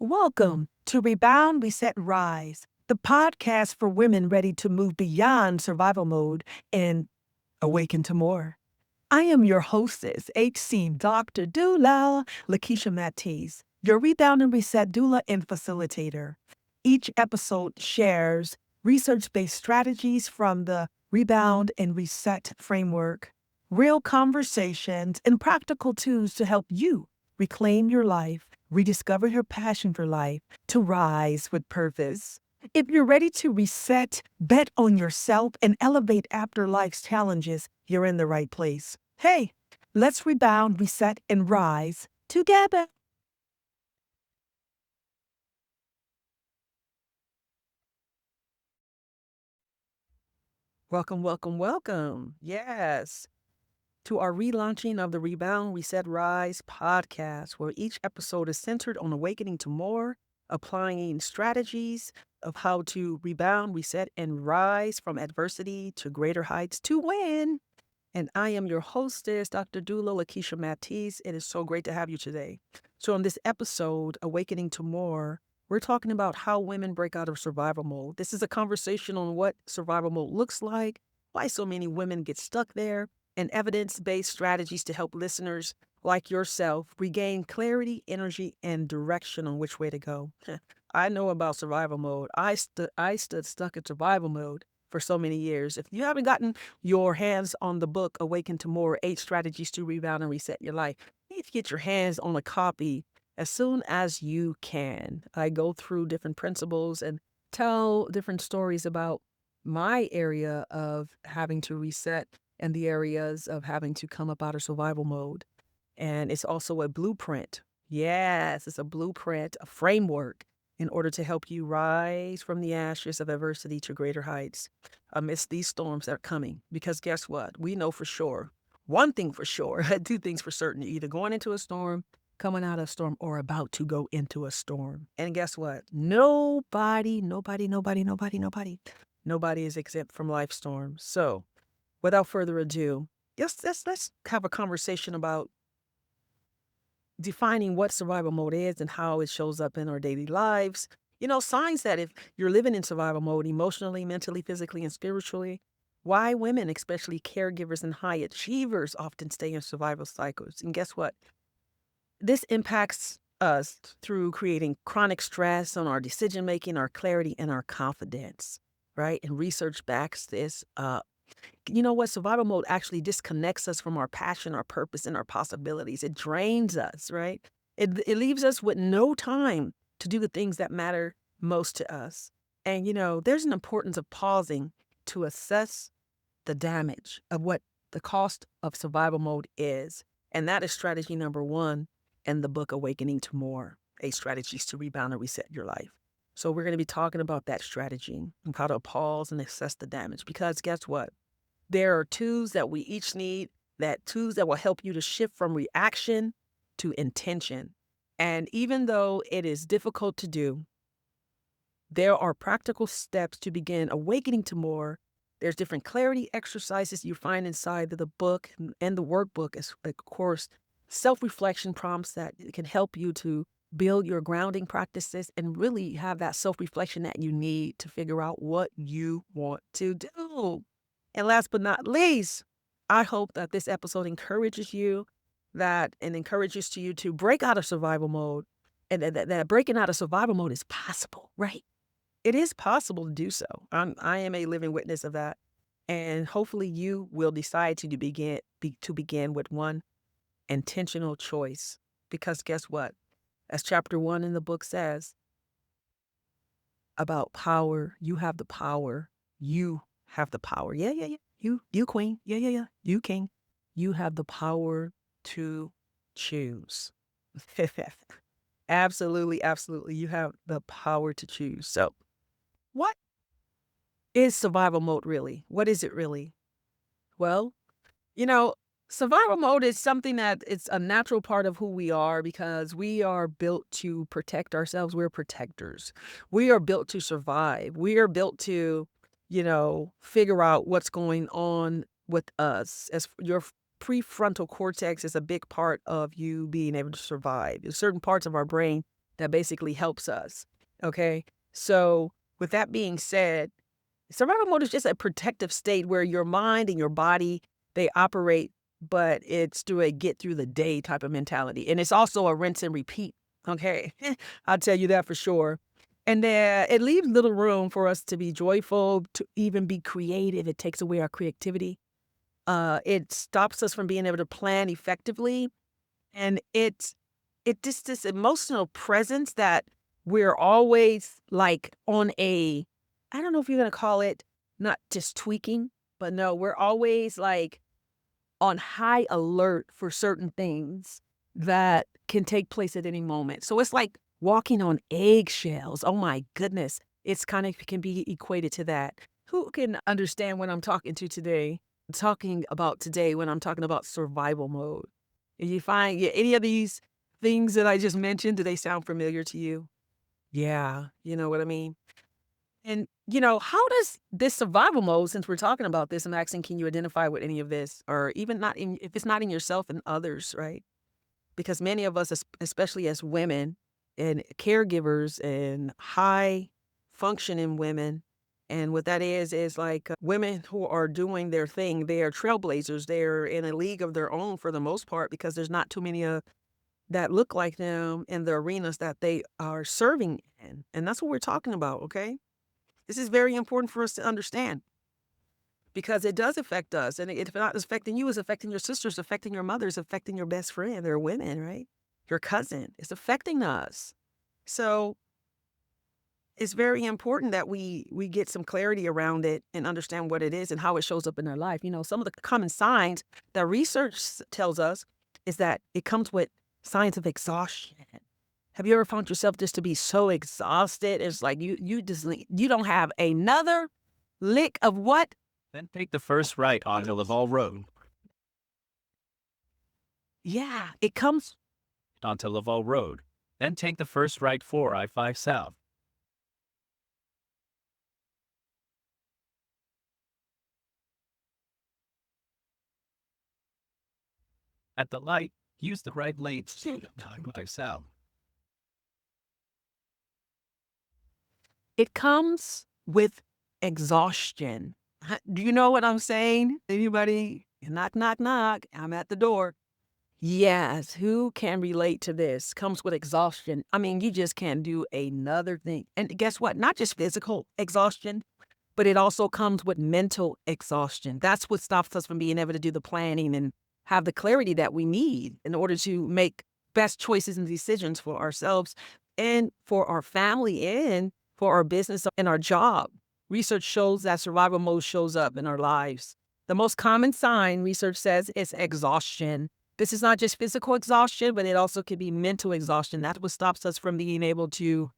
Welcome to Rebound, Reset, Rise, the podcast for women ready to move beyond survival mode and awaken to more. I am your hostess, HC Dr. Doula, Lakeisha Matisse, your Rebound and Reset doula and facilitator. Each episode shares research-based strategies from the Rebound and Reset framework, real conversations, and practical tools to help you reclaim your life, rediscover your passion for life, to rise with purpose. If you're ready to reset, bet on yourself, and elevate after life's challenges, you're in the right place. Hey, let's rebound, reset, and rise together. Welcome, welcome, welcome. Yes, to our relaunching of the Rebound, Reset, Rise podcast, where each episode is centered on awakening to more, applying strategies of how to rebound, reset, and rise from adversity to greater heights to win. And I am your hostess, Dr. Dula Lakeisha Matisse. It is so great to have you today. So, in this episode, Awakening to More, we're talking about how women break out of survival mode. This is a conversation on what survival mode looks like, why so many women get stuck there, and evidence based strategies to help listeners like yourself regain clarity, energy, and direction on which way to go. I know about survival mode. I stood stuck in survival mode for so many years. If you haven't gotten your hands on the book, Awaken to More, 8 Strategies to Rebound and Reset Your Life, you need to get your hands on a copy as soon as you can. I go through different principles and tell different stories about my area of having to reset and the areas of having to come up out of survival mode. And it's also a blueprint. Yes, it's a blueprint, a framework in order to help you rise from the ashes of adversity to greater heights amidst these storms that are coming. Because guess what? We know for sure, one thing for sure, two things for certain, you're either going into a storm, coming out of a storm, or about to go into a storm. And guess what? Nobody is exempt from life storms. So without further ado, let's have a conversation about defining what survival mode is and how it shows up in our daily lives. Signs that if you're living in survival mode emotionally, mentally, physically, and spiritually, why women, especially caregivers and high achievers, often stay in survival cycles. And guess what? This impacts us through creating chronic stress on our decision making, our clarity, and our confidence, right? And research backs this up. You know what? Survival mode actually disconnects us from our passion, our purpose, and our possibilities. It drains us, right? It leaves us with no time to do the things that matter most to us. And, there's an importance of pausing to assess the damage of what the cost of survival mode is. And that is strategy number 1 in the book, Awakening to More, 8 Strategies to Rebound and Reset Your Life. So we're going to be talking about that strategy and how to pause and assess the damage. Because guess what? There are tools that we each need, tools that will help you to shift from reaction to intention. And even though it is difficult to do, there are practical steps to begin awakening to more. There's different clarity exercises you find inside of the book and the workbook, as of course, self-reflection prompts that can help you to build your grounding practices and really have that self-reflection that you need to figure out what you want to do. And last but not least, I hope that this episode encourages you and encourages you to break out of survival mode, and that breaking out of survival mode is possible, right? It is possible to do so. I am a living witness of that. And hopefully you will decide to begin with one intentional choice. Because guess what? As chapter 1 in the book says about power, you have the power. You have the power. Yeah. You queen. Yeah. You king. You have the power to choose. Absolutely. You have the power to choose. So what is survival mode really? What is it really? Well, you know, survival mode is something that it's a natural part of who we are because we are built to protect ourselves. We're protectors. We are built to survive. We are built to, figure out what's going on with us. As your prefrontal cortex is a big part of you being able to survive. There's certain parts of our brain that basically helps us. Okay. So, with that being said, survival mode is just a protective state where your mind and your body, they operate, but it's through a get through the day type of mentality. And it's also a rinse and repeat. Okay. I'll tell you that for sure. And then it leaves little room for us to be joyful, to even be creative. It takes away our creativity. It stops us from being able to plan effectively. And it just this emotional presence that we're always like on a, I don't know if you're gonna call it not just tweaking, but no, we're always like on high alert for certain things that can take place at any moment. So it's like walking on eggshells. Oh my goodness. It's kind of can be equated to that. Who can understand what I'm talking to today? Talking about today when I'm talking about survival mode. And you find any of these things that I just mentioned, do they sound familiar to you? Yeah, you know what I mean? And, how does this survival mode, since we're talking about this, I'm asking, can you identify with any of this? Or even not in, if it's not in yourself and others, right? Because many of us, especially as women and caregivers and high functioning women, and what that is like women who are doing their thing. They are trailblazers. They're in a league of their own for the most part because there's not too many that look like them in the arenas that they are serving in. And that's what we're talking about, okay? This is very important for us to understand because it does affect us. And if not affecting you, it's affecting your sisters, affecting your mothers, affecting your best friend. They're women, right? Your cousin. It's affecting us. So it's very important that we get some clarity around it and understand what it is and how it shows up in their life. Some of the common signs that research tells us is that it comes with signs of exhaustion. Have you ever found yourself just to be so exhausted? It's like you don't have another lick of what? Then take the first right onto Laval Road. Yeah, it comes. Onto Laval Road. Then take the first right for I-5 South. At the light, use the right lane to I-5 South. It comes with exhaustion. Do you know what I'm saying? Anybody? Knock, knock, knock. I'm at the door. Yes, who can relate to this? Comes with exhaustion. I mean, you just can't do another thing. And guess what? Not just physical exhaustion, but it also comes with mental exhaustion. That's what stops us from being able to do the planning and have the clarity that we need in order to make best choices and decisions for ourselves and for our family and for our business and our job. Research shows that survival mode shows up in our lives. The most common sign, research says, is exhaustion. This is not just physical exhaustion, but it also can be mental exhaustion. That's what stops us from being able to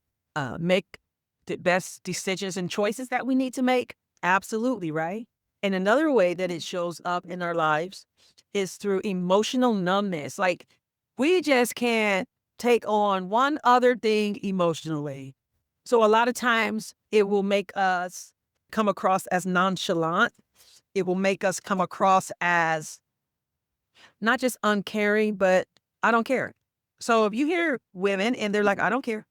make the best decisions and choices that we need to make. Absolutely, right? And another way that it shows up in our lives is through emotional numbness. Like we just can't take on one other thing emotionally. So a lot of times it will make us come across as nonchalant. It will make us come across as not just uncaring, but I don't care. So if you hear women and they're like, I don't care.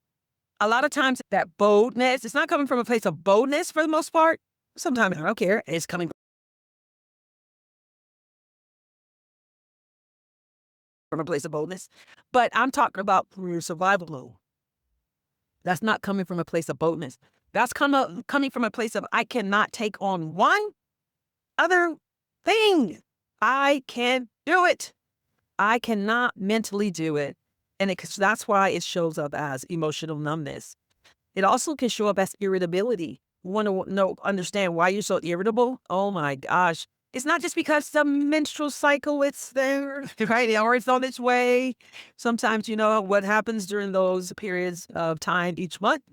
A lot of times that boldness, it's not coming from a place of boldness for the most part. Sometimes I don't care. It's coming from a place of boldness. But I'm talking about your survival mode. That's not coming from a place of boldness. That's coming from a place of I cannot take on one other thing. I can't do it. I cannot mentally do it. And that's why it shows up as emotional numbness. It also can show up as irritability. You want to understand why you're so irritable? Oh my gosh. It's not just because the menstrual cycle, it's there, right? Or it's on its way. Sometimes, what happens during those periods of time each month.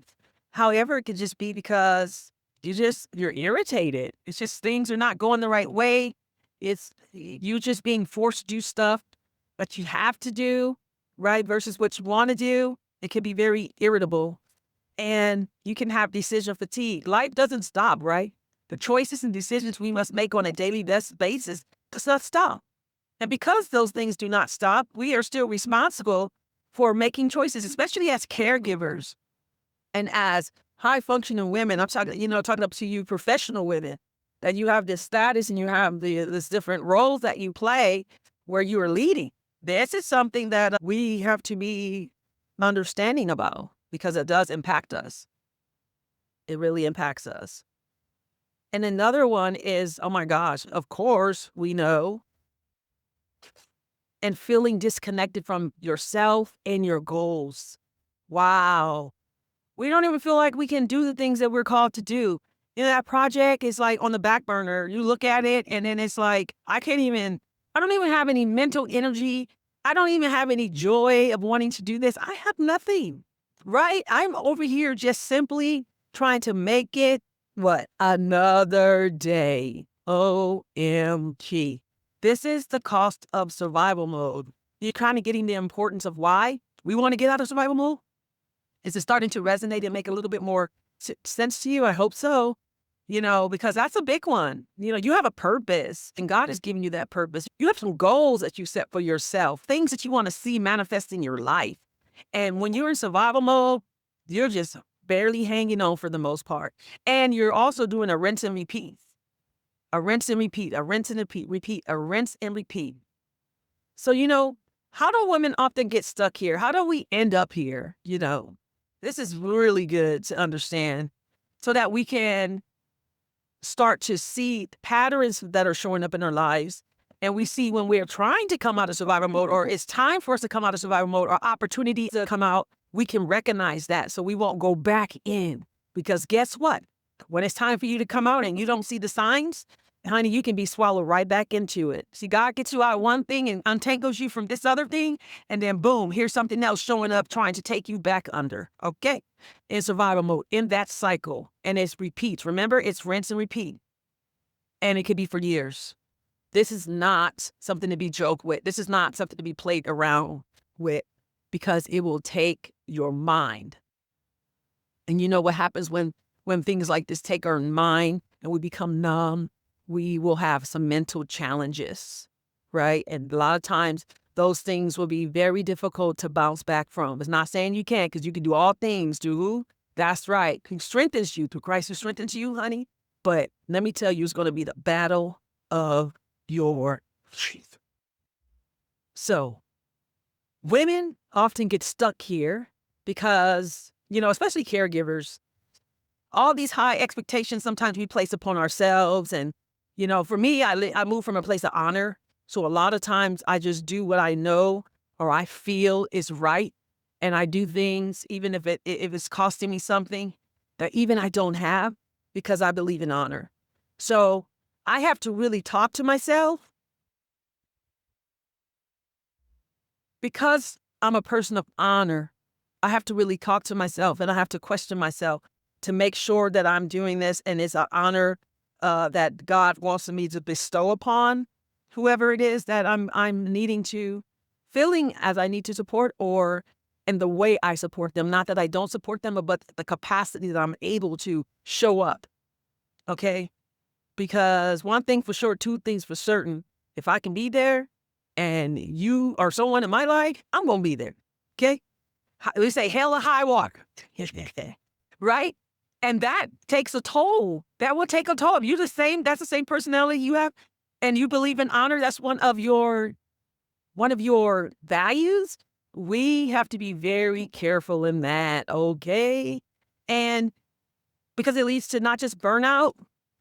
However, it could just be because you're irritated. It's just things are not going the right way. It's you just being forced to do stuff that you have to do, right? Versus what you want to do. It can be very irritable. And you can have decision fatigue. Life doesn't stop, right? The choices and decisions we must make on a daily basis does not stop. And because those things do not stop, we are still responsible for making choices, especially as caregivers and as high functioning women. I'm talking, talking up to you professional women, that you have this status and you have this different roles that you play where you are leading. This is something that we have to be understanding about because it does impact us. It really impacts us. And another one is, oh my gosh, of course, we know, and feeling disconnected from yourself and your goals. Wow. We don't even feel like we can do the things that we're called to do. That project is like on the back burner. You look at it and then it's like, I don't even have any mental energy. I don't even have any joy of wanting to do this. I have nothing, right? I'm over here just simply trying to make it, another day. OMG. This is the cost of survival mode. You're kind of getting the importance of why we want to get out of survival mode. Is it starting to resonate and make a little bit more sense to you? I hope so. Because that's a big one. You have a purpose and God has given you that purpose. You have some goals that you set for yourself, things that you want to see manifest in your life. And when you're in survival mode, you're just barely hanging on for the most part. And you're also doing a rinse and repeat. A rinse and repeat, a rinse and repeat, a rinse and repeat. So, how do women often get stuck here? How do we end up here? This is really good to understand so that we can start to see patterns that are showing up in our lives. And we see when we're trying to come out of survival mode, or it's time for us to come out of survival mode, or opportunities to come out, we can recognize that so we won't go back in. Because guess what? When it's time for you to come out and you don't see the signs, honey, you can be swallowed right back into it. See, God gets you out of one thing and untangles you from this other thing, and then boom, here's something else showing up trying to take you back under, okay? In survival mode, in that cycle, and it repeats. Remember, it's rinse and repeat, and it could be for years. This is not something to be joked with. This is not something to be played around with because it will take your mind. And you know what happens when things like this take our mind and we become numb? We will have some mental challenges, right? And a lot of times those things will be very difficult to bounce back from. It's not saying you can't, because you can do all things through who? That's right. Who strengthens you, through Christ who strengthens you, honey. But let me tell you, it's going to be the battle of your faith. So women often get stuck here because, especially caregivers, all these high expectations sometimes we place upon ourselves. And, for me, I move from a place of honor. So a lot of times I just do what I know or I feel is right. And I do things, even if it's costing me something that even I don't have, because I believe in honor. So I have to really talk to myself because I'm a person of honor. I have to really talk to myself and I have to question myself to make sure that I'm doing this and it's an honor that God wants me to bestow upon whoever it is that I'm needing to, feeling as I need to support, or in the way I support them. Not that I don't support them, but the capacity that I'm able to show up. Okay? Because one thing for sure, two things for certain. If I can be there and you are someone in my life, I'm going to be there. Okay? We say hell or high water. Right? And that takes a toll. That will take a toll. If you're that's the same personality you have, and you believe in honor, that's one of your values. We have to be very careful in that, okay? And because it leads to not just burnout,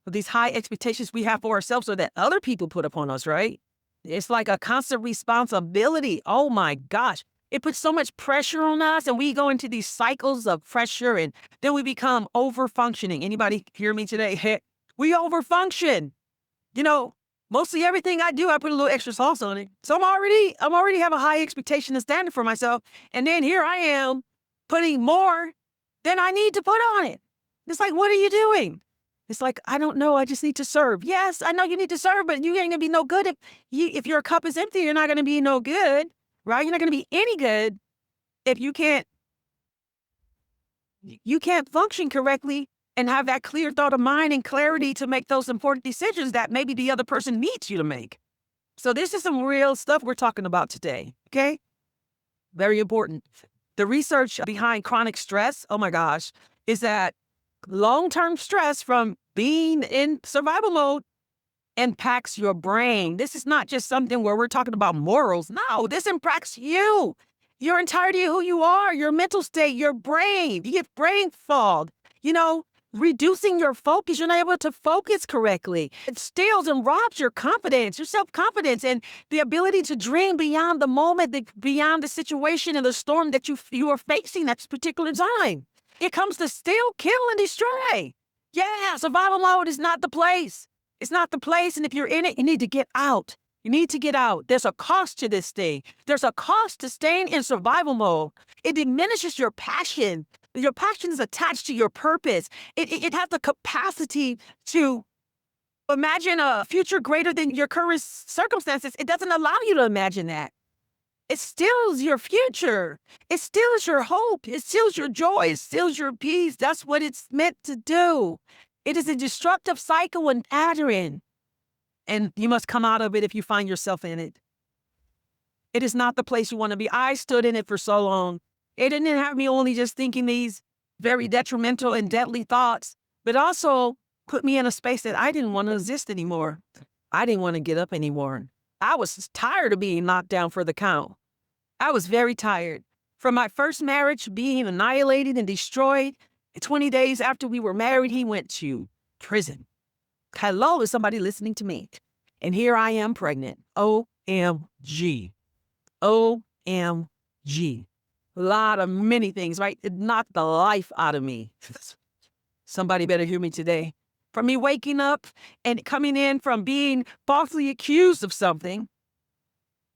but these high expectations we have for ourselves or that other people put upon us, right? It's like a constant responsibility. Oh my gosh. It puts so much pressure on us, and we go into these cycles of pressure, and then we become over-functioning. Anybody hear me today? Hey, we over-function. Mostly everything I do, I put a little extra sauce on it. So I'm already have a high expectation and standard for myself. And then here I am putting more than I need to put on it. It's like, what are you doing? It's like, I don't know. I just need to serve. Yes, I know you need to serve, but you ain't gonna be no good if your cup is empty. You're not gonna be no good, right? You're not gonna be any good if you can't function correctly and have that clear thought of mind and clarity to make those important decisions that maybe the other person needs you to make. So this is some real stuff we're talking about today, okay? Very important. The research behind chronic stress, oh my gosh, is that long-term stress from being in survival mode impacts your brain. This is not just something where we're talking about morals. No, this impacts you, your entirety of who you are, your mental state, your brain. You get brain fog, reducing your focus. You're not able to focus correctly. It steals and robs your confidence, your self-confidence, and the ability to dream beyond the moment, beyond the situation and the storm that you are facing at this particular time. It comes to steal, kill, and destroy. Yeah, survival mode is not the place. It's not the place, and if you're in it, you need to get out. You need to get out. There's a cost to this thing. There's a cost to staying in survival mode. It diminishes your passion. Your passion is attached to your purpose. It has the capacity to imagine a future greater than your current circumstances. It doesn't allow you to imagine that. It steals your future. It steals your hope. It steals your joy. It steals your peace. That's what it's meant to do. It is a destructive cycle and pattern, and you must come out of it if you find yourself in it. It is not the place you want to be. I stood in it for so long. It didn't have me only just thinking these very detrimental and deadly thoughts, but also put me in a space that I didn't want to exist anymore. I didn't want to get up anymore. I was tired of being knocked down for the count. I was very tired. From my first marriage being annihilated and destroyed, 20 days after we were married, he went to prison. Hello, is somebody listening to me? And here I am pregnant. OMG. OMG. Many things, right? It knocked the life out of me. Somebody better hear me today. From me waking up and coming in from being falsely accused of something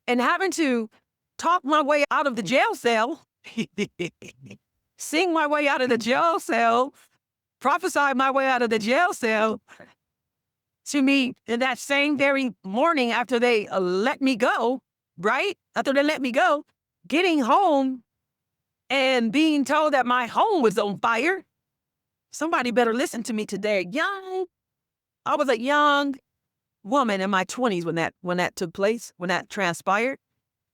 and having to talk my way out of the jail cell, sing my way out of the jail cell, prophesy my way out of the jail cell, to me in that same very morning after they let me go, right? After they let me go, getting home and being told that my home was on fire. Somebody better listen to me today. I was a young woman in my 20s when that took place, when that transpired.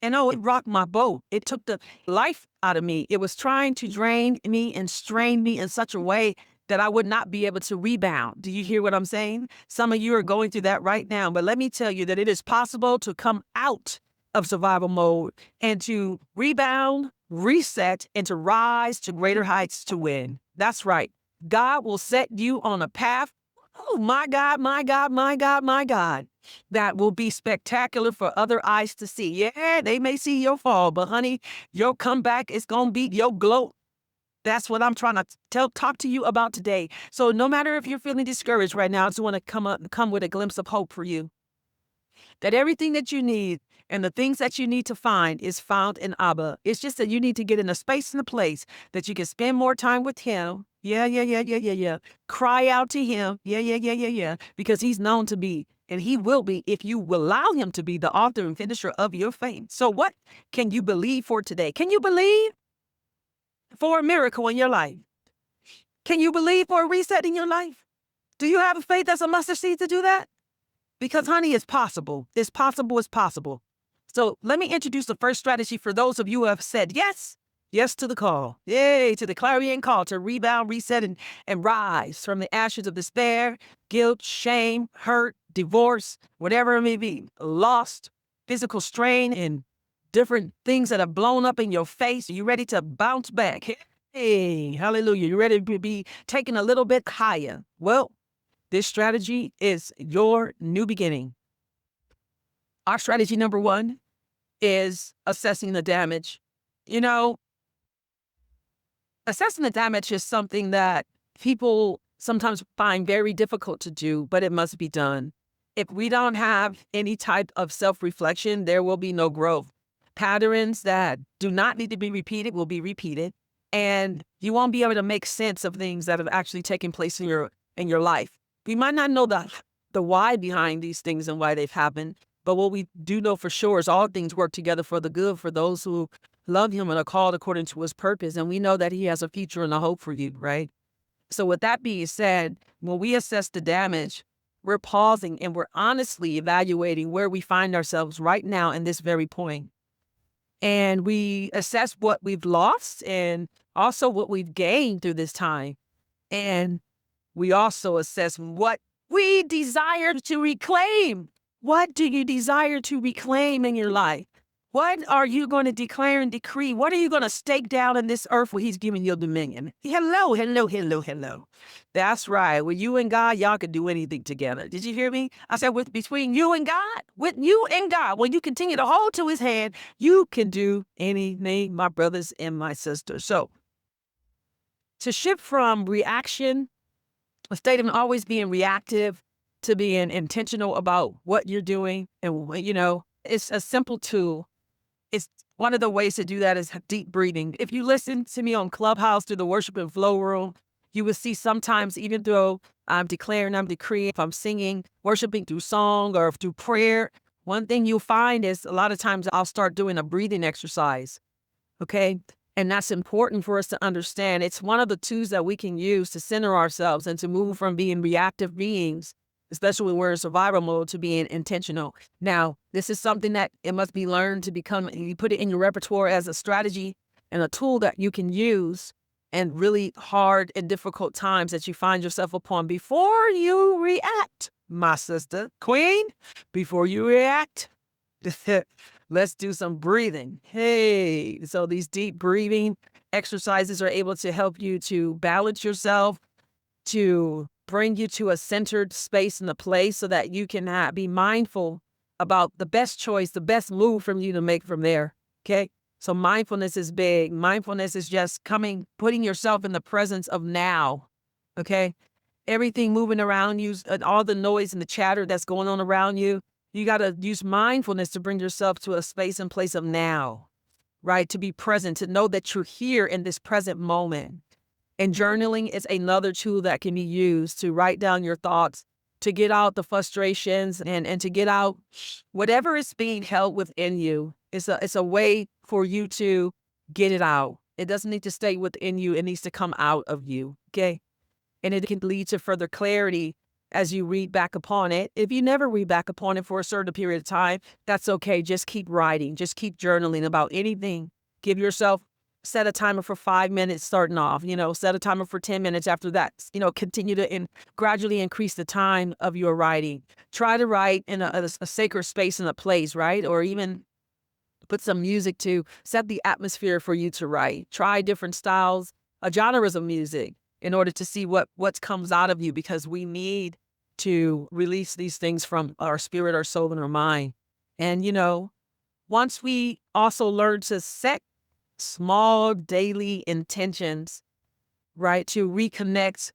And it rocked my boat. It took the life out of me. It was trying to drain me and strain me in such a way that I would not be able to rebound. Do you hear what I'm saying? Some of you are going through that right now. But let me tell you that it is possible to come out of survival mode and to rebound, reset, and to rise to greater heights to win. That's right. God will set you on a path. Oh, my God, my God, my God, my God. That will be spectacular for other eyes to see. Yeah, they may see your fall, but honey, your comeback is going to be your glow. That's what I'm trying to talk to you about today. So no matter if you're feeling discouraged right now, I just want to come with a glimpse of hope for you. That everything that you need and the things that you need to find is found in Abba. It's just that you need to get in a space and a place that you can spend more time with him. Yeah. Cry out to him. Yeah. Because he's known to be, and he will be if you will allow him to be the author and finisher of your faith. So what can you believe for today? Can you believe for a miracle in your life? Can you believe for a reset in your life? Do you have a faith that's a mustard seed to do that? Because, honey, it's possible. It's possible. It's possible. So let me introduce the first strategy for those of you who have said yes. Yes to the call. Yay, to the clarion call to rebound, reset, and rise from the ashes of despair, guilt, shame, hurt, divorce, whatever it may be, lost, physical strain, and different things that have blown up in your face. Are you ready to bounce back? Hey, hallelujah. You ready to be taken a little bit higher? Well, this strategy is your new beginning. Our strategy number one is assessing the damage. Assessing the damage is something that people sometimes find very difficult to do, but it must be done. If we don't have any type of self-reflection, there will be no growth. Patterns that do not need to be repeated will be repeated, and you won't be able to make sense of things that have actually taken place in your life. We might not know the why behind these things and why they've happened, but what we do know for sure is all things work together for the good for those who love him and are called according to his purpose. And we know that he has a future and a hope for you, right? So with that being said, when we assess the damage, we're pausing and we're honestly evaluating where we find ourselves right now in this very point. And we assess what we've lost and also what we've gained through this time. And we also assess what we desire to reclaim. What do you desire to reclaim in your life? What are you going to declare and decree? What are you going to stake down in this earth where he's giving you dominion? Hello, hello, hello, hello. That's right. With you and God, y'all can do anything together. Did you hear me? I said between you and God, with you and God, when you continue to hold to his hand, you can do anything, my brothers and my sisters. So to shift from reaction, a state of always being reactive, to being intentional about what you're doing, and it's a simple tool. It's one of the ways to do that is deep breathing. If you listen to me on Clubhouse through the worship and flow room, you will see sometimes, even though I'm declaring, I'm decreeing, if I'm singing, worshiping through song or through prayer, one thing you'll find is a lot of times I'll start doing a breathing exercise. Okay. And that's important for us to understand. It's one of the tools that we can use to center ourselves and to move from being reactive beings, especially when we're in survival mode, to being intentional. Now, this is something that it must be learned to become, you put it in your repertoire as a strategy and a tool that you can use in really hard and difficult times that you find yourself upon before you react, my sister, queen, before you react. Let's do some breathing. Hey, so these deep breathing exercises are able to help you to balance yourself, to bring you to a centered space and a place so that you can be mindful about the best choice, the best move from you to make from there. Okay. So mindfulness is big. Mindfulness is just putting yourself in the presence of now. Okay. Everything moving around you, all the noise and the chatter that's going on around you, you got to use mindfulness to bring yourself to a space and place of now, right? To be present, to know that you're here in this present moment. And journaling is another tool that can be used to write down your thoughts, to get out the frustrations and to get out whatever is being held within you. It's a way for you to get it out. It doesn't need to stay within you. It needs to come out of you. Okay. And it can lead to further clarity as you read back upon it. If you never read back upon it for a certain period of time, that's okay. Just keep writing. Just keep journaling about anything. Give yourself, set a timer for 5 minutes starting off, set a timer for 10 minutes after that, continue to gradually increase the time of your writing. Try to write in a sacred space and a place, right? Or even put some music to set the atmosphere for you to write. Try different styles, genres of music in order to see what comes out of you, because we need to release these things from our spirit, our soul, and our mind. And, once we also learn to set small daily intentions, right, to reconnect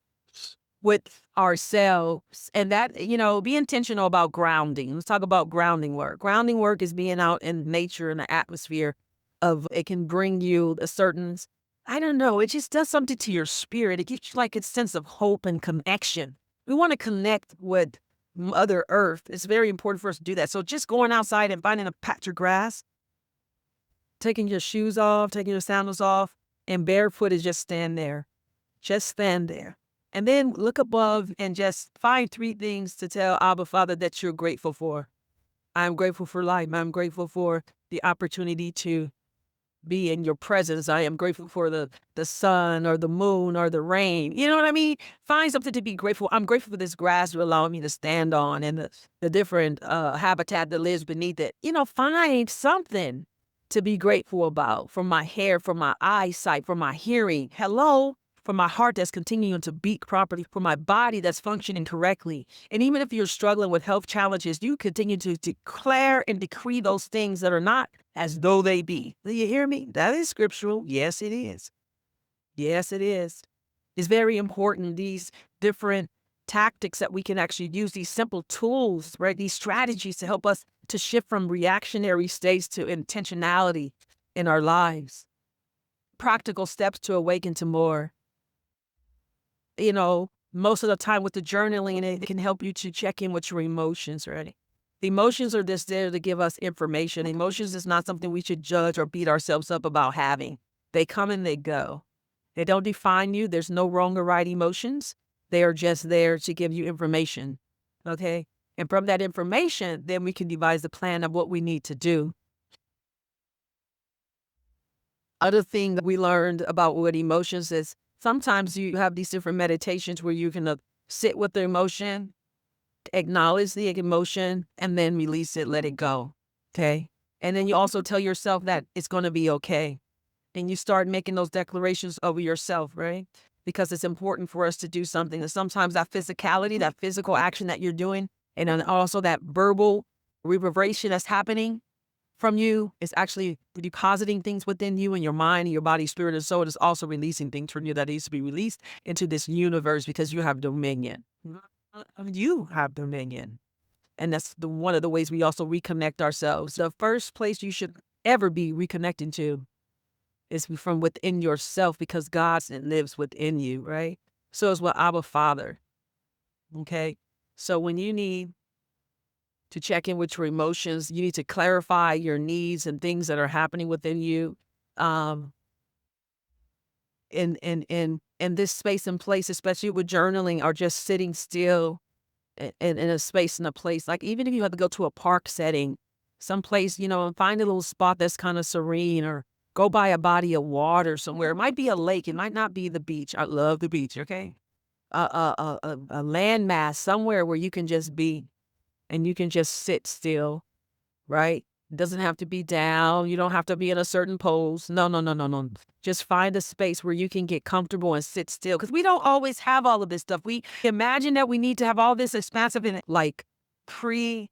with ourselves, and that, be intentional about grounding. Let's talk about grounding work. Grounding work is being out in nature and the atmosphere it can bring you a certain, I don't know, it just does something to your spirit. It gives you like a sense of hope and connection. We want to connect with Mother Earth. It's very important for us to do that. So just going outside and finding a patch of grass, taking your shoes off, taking your sandals off, and barefoot is just stand there. Just stand there. And then look above and just find 3 things to tell Abba Father that you're grateful for. I'm grateful for life. I'm grateful for the opportunity to be in your presence. I am grateful for the sun or the moon or the rain. You know what I mean? Find something to be grateful. I'm grateful for this grass to allow me to stand on, and the different habitat that lives beneath it. Find something to be grateful about, for my hair, for my eyesight, for my hearing. Hello? For my heart that's continuing to beat properly, for my body that's functioning correctly. And even if you're struggling with health challenges, you continue to declare and decree those things that are not as though they be. Do you hear me? That is scriptural. Yes, it is. Yes, it is. It's very important, these different tactics that we can actually use, these simple tools, right? These strategies to help us to shift from reactionary states to intentionality in our lives. Practical steps to awaken to more. Most of the time with the journaling, it can help you to check in with your emotions, right? The emotions are just there to give us information. Emotions is not something we should judge or beat ourselves up about having. They come and they go. They don't define you. There's no wrong or right emotions. They are just there to give you information, okay? And from that information, then we can devise a plan of what we need to do. Other thing that we learned about what emotions is sometimes you have these different meditations where you can sit with the emotion, acknowledge the emotion, and then release it, let it go. Okay. And then you also tell yourself that it's going to be okay. And you start making those declarations over yourself, right? Because it's important for us to do something. And sometimes that physicality, that physical action that you're doing, and then also that verbal reverberation that's happening from you is actually depositing things within you and your mind and your body, spirit, and soul. It is also releasing things from you that needs to be released into this universe because you have dominion. You have dominion. And that's one of the ways we also reconnect ourselves. The first place you should ever be reconnecting to is from within yourself because God lives within you, right? So is what Abba Father. Okay. So when you need to check in with your emotions, you need to clarify your needs and things that are happening within you. In this space and place, especially with journaling or just sitting still in a space and a place. Like even if you have to go to a park setting, someplace, and find a little spot that's kind of serene or go by a body of water somewhere. It might be a lake. It might not be the beach. I love the beach. Okay. A landmass somewhere where you can just be and you can just sit still, right? It doesn't have to be down. You don't have to be in a certain pose. No, no, no, no, no. Just find a space where you can get comfortable and sit still. Because we don't always have all of this stuff. We imagine that we need to have all this expansive and like kind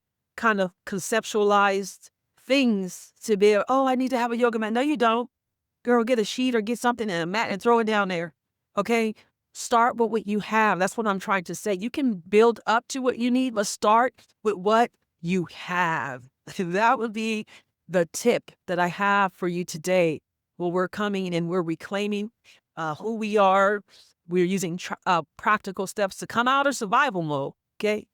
of conceptualized things to be, oh, I need to have a yoga mat. No, you don't. Girl, get a sheet or get something and a mat and throw it down there. Okay? Start with what you have. That's what I'm trying to say. You can build up to what you need, but start with what you have. That would be the tip that I have for you today. Well, we're coming and we're reclaiming who we are. We're using practical steps to come out of survival mode. Okay.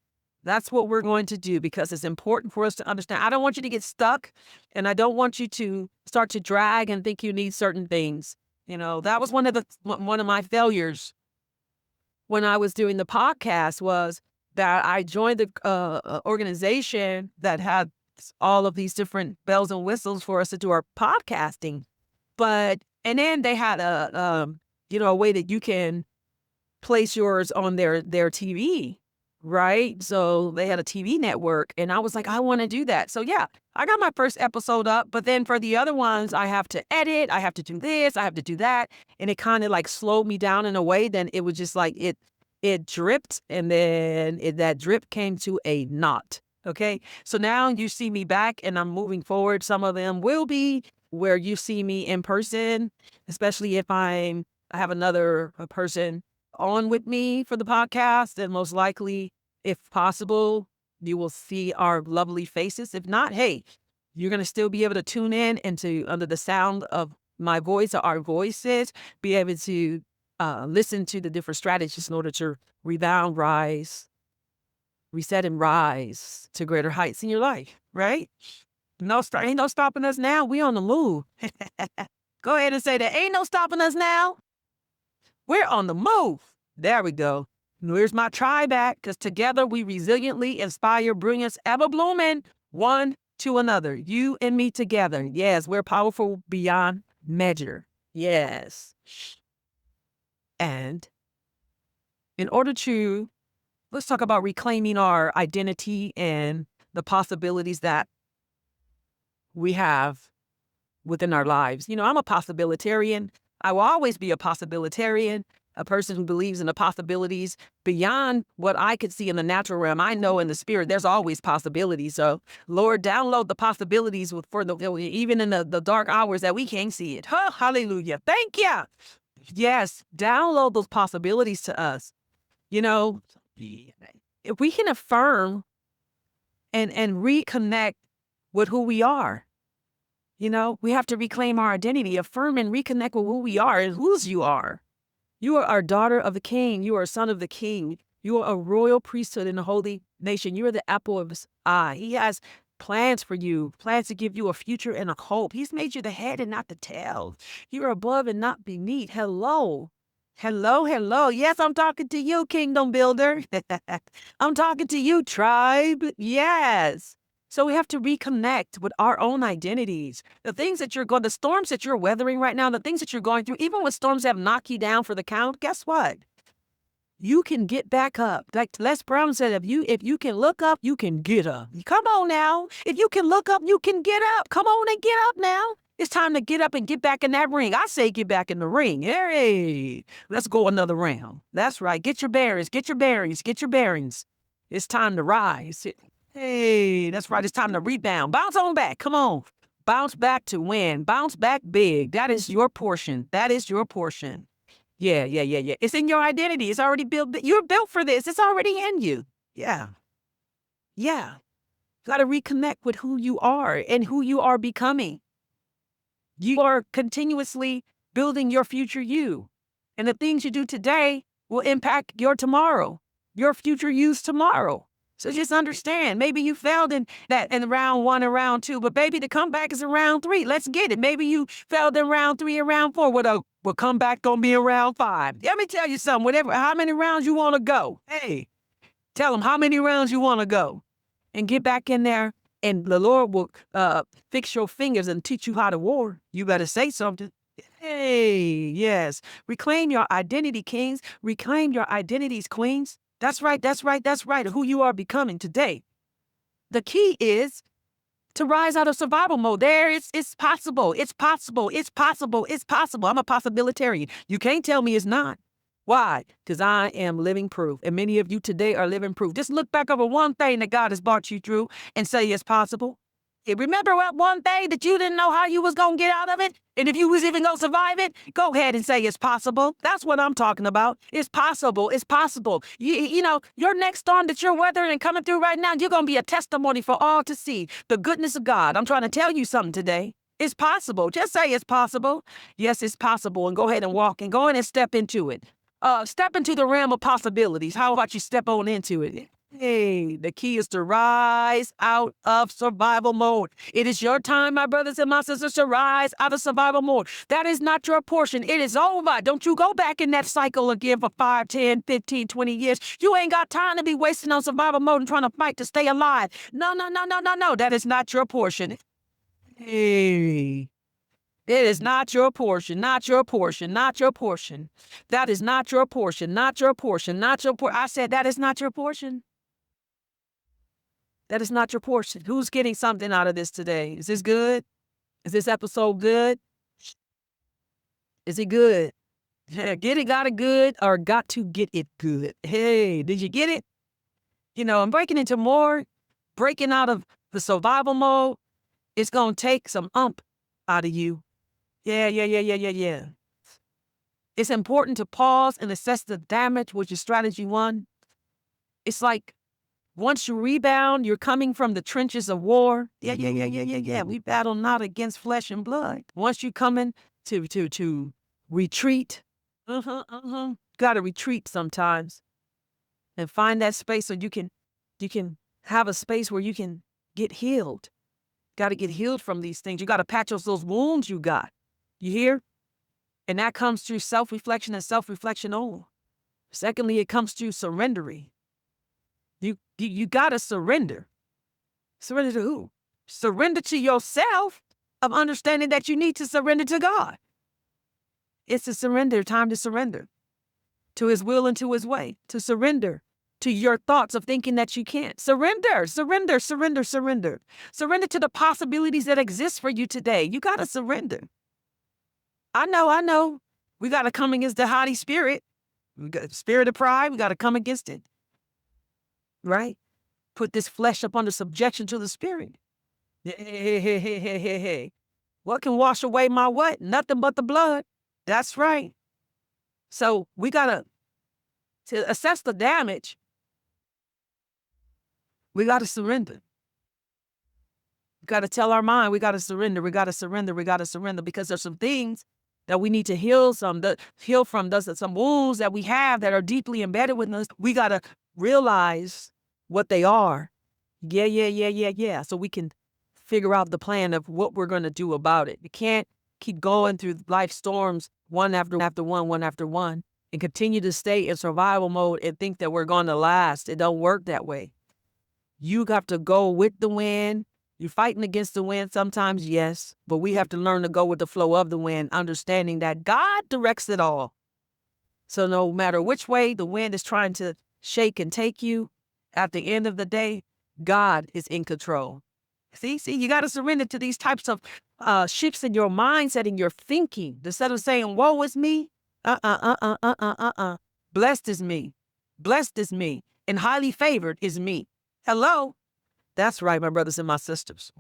That's what we're going to do because it's important for us to understand. I don't want you to get stuck and I don't want you to start to drag and think you need certain things. That was one of my failures when I was doing the podcast was that I joined the organization that had all of these different bells and whistles for us to do our podcasting. And then they had a way that you can place yours on their TV, right? So they had a TV network and I was like, I want to do that. So yeah, I got my first episode up, but then for the other ones, I have to edit, I have to do this, I have to do that. And it kind of like slowed me down in a way. Then it was just like it dripped and then that drip came to a knot. Okay. So now you see me back and I'm moving forward. Some of them will be where you see me in person, especially if I have another person on with me for the podcast. And most likely, if possible, you will see our lovely faces. If not, hey, you're going to still be able to tune in and under the sound of my voice or our voices, be able to listen to the different strategies in order to rebound, rise, reset, and rise to greater heights in your life, right? Ain't no stopping us now. We on the move. Go ahead and say that. Ain't no stopping us now. We're on the move. There we go. Where's my tribe at? Because together we resiliently inspire brilliance ever blooming one to another. You and me together. Yes, we're powerful beyond measure. Yes. And in order to, let's talk about reclaiming our identity and the possibilities that we have within our lives. I'm a possibilitarian. I will always be a possibilitarian, a person who believes in the possibilities beyond what I could see in the natural realm. I know in the spirit, there's always possibilities. So Lord, download the possibilities even in the dark hours that we can't see it. Oh, hallelujah. Thank you. Yes. Download those possibilities to us. If we can affirm and reconnect with who we are, we have to reclaim our identity, affirm and reconnect with who we are and whose you are. You are a daughter of the King. You are a son of the King. You are a royal priesthood in a holy nation. You are the apple of his eye. He has plans for you, plans to give you a future and a hope. He's made you the head and not the tail. You're above and not beneath. Hello. Hello, hello. Yes, I'm talking to you, kingdom builder. I'm talking to you, tribe. Yes. So we have to reconnect with our own identities. The things that the storms that you're weathering right now, the things that you're going through, even when storms have knocked you down for the count, guess what? You can get back up. Like Les Brown said, if you can look up, you can get up. Come on now. If you can look up, you can get up. Come on and get up now. It's time to get up and get back in that ring. I say get back in the ring. Hey, let's go another round. That's right. Get your bearings. Get your bearings. Get your bearings. It's time to rise. Hey, that's right. It's time to rebound. Bounce on back. Come on. Bounce back to win. Bounce back big. That is your portion. That is your portion. Yeah. It's in your identity. It's already built. You're built for this. It's already in you. Yeah. Got to reconnect with who you are and who you are becoming. You are continuously building your future you. And the things you do today will impact your tomorrow, your future you's tomorrow. So just understand, maybe you failed in round 1 and round 2, but baby, the comeback is in round 3. Let's get it. Maybe you failed in round 3 and round 4. Well, comeback gonna be in round 5. Let me tell you something, how many rounds you wanna go? Hey, tell them how many rounds you wanna go and get back in there. And the Lord will fix your fingers and teach you how to war. You better say something. Hey, yes. Reclaim your identity, kings. Reclaim your identities, queens. That's right. Who you are becoming today. The key is to rise out of survival mode. It's possible. I'm a possibilitarian. You can't tell me it's not. Why? Because I am living proof. And many of you today are living proof. Just look back over one thing that God has brought you through and say it's possible. Remember what one thing that you didn't know how you was going to get out of it? And if you was even going to survive it, go ahead and say it's possible. That's what I'm talking about. It's possible. It's possible. You know, your next storm that you're weathering and coming through right now, you're going to be a testimony for all to see. The goodness of God. I'm trying to tell you something today. It's possible. Just say it's possible. Yes, it's possible. And go ahead and walk and go in and step into it. Step into the realm of possibilities. How about you step on into it? Hey, the key is to rise out of survival mode. It is your time, my brothers and my sisters, to rise out of survival mode. That is not your portion. It is over. Don't you go back in that cycle again for 5, 10, 15, 20 years. You ain't got time to be wasting on survival mode and trying to fight to stay alive. No. That is not your portion. Hey. It is not your portion, not your portion. That is not your portion, I said that is not your portion. That is not your portion. Who's getting something out of this today? Is this good? Is this episode good? Is it good? Get it, got it good, or got to get it good. Hey, did you get it? You know, I'm breaking out of the survival mode. It's going to take some out of you. Yeah. It's important to pause and assess the damage, which is strategy 1. It's like once you rebound, you're coming from the trenches of war. Yeah. We battle not against flesh and blood. Once you come in to retreat, got to retreat sometimes and find that space so you can have a space where you can get healed. Got to get healed from these things. You got to patch up those wounds you got. You hear? And that comes through self-reflection and self-reflection only. Secondly, it comes through surrendering. You got to surrender. Surrender to who? Surrender to yourself of understanding that you need to surrender to God. It's a surrender, time to surrender to his will and to his way, to surrender to your thoughts of thinking that you can't. Surrender. Surrender to the possibilities that exist for you today. You got to surrender. I know. We got to come against the haughty spirit. We got spirit of pride. We got to come against it. Right? Put this flesh up under subjection to the spirit. Hey. What can wash away my what? Nothing but the blood. That's right. So we got to assess the damage. We got to surrender. We got to tell our mind we got to surrender. Because there's some things that we need to heal from. There's some wounds that we have that are deeply embedded within us. We got to realize what they are. Yeah. So we can figure out the plan of what we're going to do about it. You can't keep going through life storms one after one, and continue to stay in survival mode and think that we're going to last. It don't work that way. You have to go with the wind. You're fighting against the wind sometimes, yes, but we have to learn to go with the flow of the wind, understanding that God directs it all. So no matter which way the wind is trying to shake and take you, at the end of the day, God is in control. See, you got to surrender to these types of shifts in your mindset and your thinking. Instead of saying, woe is me, blessed is me, blessed is me, and highly favored is me. Hello? That's right, my brothers and my sisters.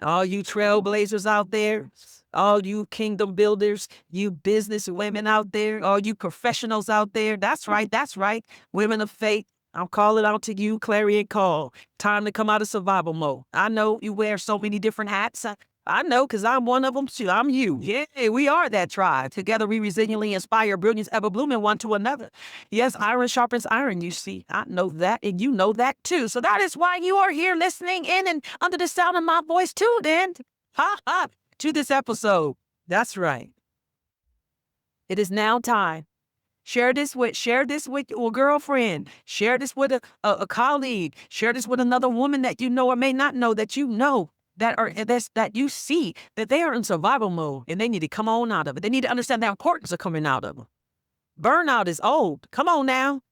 All you trailblazers out there, all you kingdom builders, you business women out there, all you professionals out there. That's right. That's right. Women of faith. I'm calling out to you, clarion call. Time to come out of survival mode. I know you wear so many different hats. I know because I'm one of them too. I'm you. Yeah, we are that tribe. Together we resiliently inspire brilliance ever blooming one to another. Yes, iron sharpens iron, you see. I know that and you know that too. So that is why you are here listening in and under the sound of my voice too, then. To this episode. That's right. It is now time. Share this with your girlfriend. Share this with a colleague. Share this with another woman that you know or may not know that you know that you see that they are in survival mode and they need to come on out of it. They need to understand the importance of coming out of it. Burnout is old. Come on now.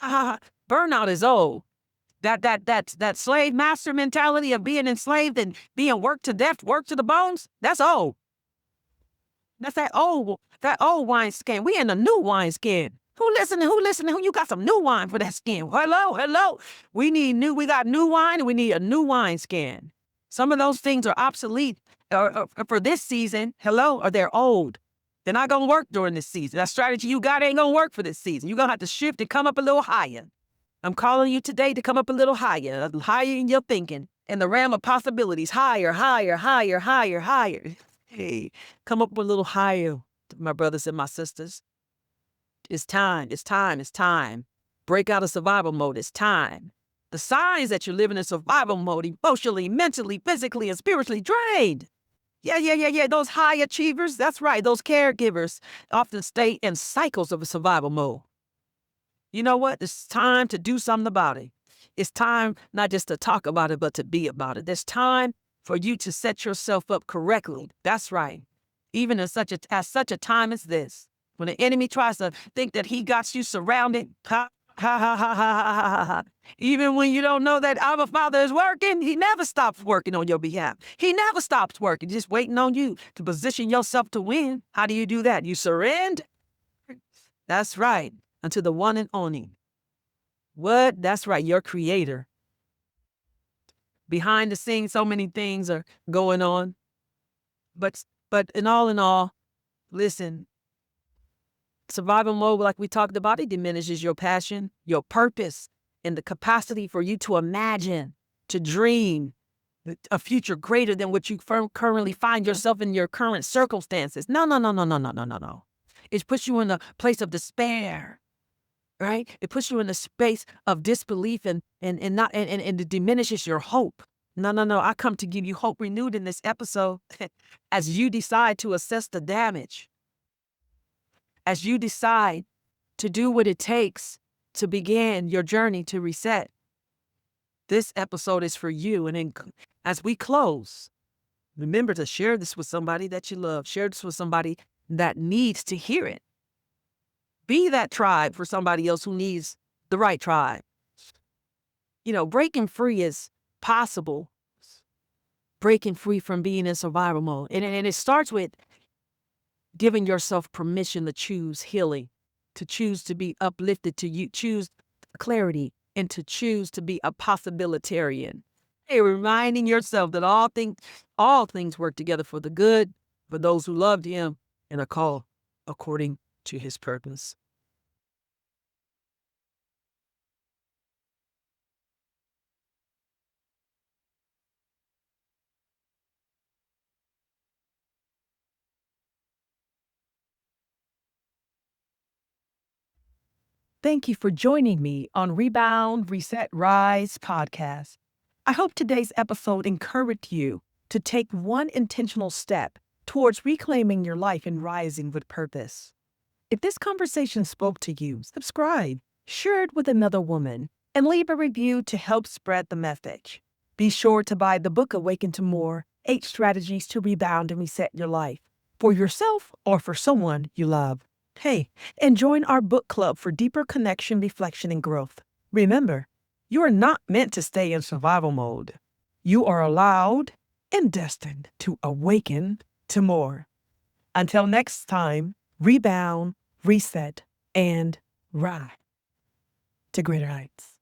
Burnout is old. That slave master mentality of being enslaved and being worked to death, worked to the bones, that's old. That's that old wineskin. We in a new wineskin. Who listening? Who you got some new wine for that skin? Hello. We got new wine and we need a new wineskin. Some of those things are obsolete for this season. Hello, or they're old. They're not going to work during this season. That strategy you got ain't going to work for this season. You're going to have to shift and come up a little higher. I'm calling you today to come up a little higher in your thinking, in the realm of possibilities. Higher. Hey, come up a little higher, my brothers and my sisters. It's time. Break out of survival mode. It's time. The signs that you're living in survival mode, emotionally, mentally, physically, and spiritually drained. Yeah. Those high achievers, that's right. Those caregivers often stay in cycles of a survival mode. You know what? It's time to do something about it. It's time not just to talk about it, but to be about it. There's time for you to set yourself up correctly. That's right. Even at such a time as this, when the enemy tries to think that he got you surrounded, even when you don't know that our Father is working, he never stops working on your behalf. He never stops working, just waiting on you to position yourself to win. How do you do that? You surrender. That's right. Unto the one and only. What? That's right. Your creator. Behind the scenes, so many things are going on. But in all, listen, survival mode, like we talked about, it diminishes your passion, your purpose, and the capacity for you to imagine, to dream a future greater than what you currently find yourself in your current circumstances. No. It puts you in a place of despair, right? It puts you in a space of disbelief and it diminishes your hope. No. I come to give you hope renewed in this episode as you decide to assess the damage. As you decide to do what it takes to begin your journey to reset. This episode is for you. And as we close, remember to share this with somebody that you love. Share this with somebody that needs to hear it. Be that tribe for somebody else who needs the right tribe. You know, breaking free is possible. Breaking free from being in survival mode. And it starts with giving yourself permission to choose healing, to choose to be uplifted, to choose clarity, and to choose to be a possibilitarian. Hey, reminding yourself that all things work together for the good, for those who loved him and are called according to his purpose. Thank you for joining me on Rebound, Reset, Rise podcast. I hope today's episode encouraged you to take one intentional step towards reclaiming your life and rising with purpose. If this conversation spoke to you, subscribe, share it with another woman, and leave a review to help spread the message. Be sure to buy the book Awaken to More, 8 Strategies to Rebound and Reset Your Life, for yourself or for someone you love. Hey, and join our book club for deeper connection, reflection, and growth. Remember, you are not meant to stay in survival mode. You are allowed and destined to awaken to more. Until next time, rebound, reset, and rise to greater heights.